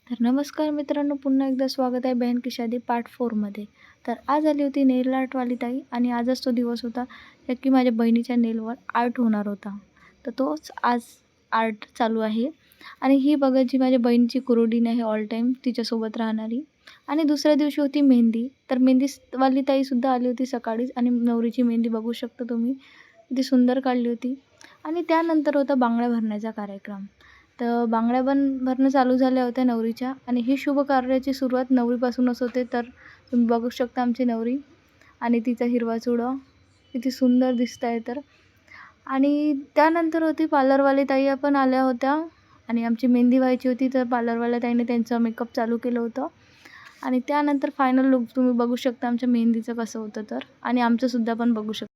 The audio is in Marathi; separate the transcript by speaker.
Speaker 1: तर नमस्कार मित्रांनो, पुन्हा एकदा स्वागत आहे बहन की शादी पार्ट 4मध्ये. तर आज आली होती नेल आर्टवाली ताई आणि आजच तो दिवस होता की माझ्या बहिणीच्या नेलवर आर्ट होणार होता. तर तोच आज आर्ट चालू आहे. आणि ही बघा जी माझ्या बहिणीची कुरोडीन आहे ऑल टाईम तिच्यासोबत राहणारी. आणि दुसऱ्या दिवशी होती मेहंदी. तर मेहंदीवाली ताईसुद्धा आली होती सकाळीच आणि नवरीची मेहंदी बघू शकता तुम्ही. किती सुंदर काढली होती. आणि त्यानंतर होता बांगड्या भरण्याचा कार्यक्रम. तर बांगड्या भरणं चालू झाल्या होत्या नवरीच्या आणि ही शुभ कार्याची सुरुवात नवरीपासूनच होते. तर तुम्ही बघू शकता आमची नवरी आणि तिचा हिरवा चुडा किती सुंदर दिसत आहे तर. आणि त्यानंतर होती पार्लरवाली ताई पण आल्या होत्या आणि आमची मेहंदी व्हायची होती. तर पार्लरवाल्या ताईने त्यांचं मेकअप चालू केलं होतं आणि त्यानंतर फायनल लुक तुम्ही बघू शकता आमच्या मेहंदीचं कसं होतं तर. आणि आमचंसुद्धा पण बघू शकता.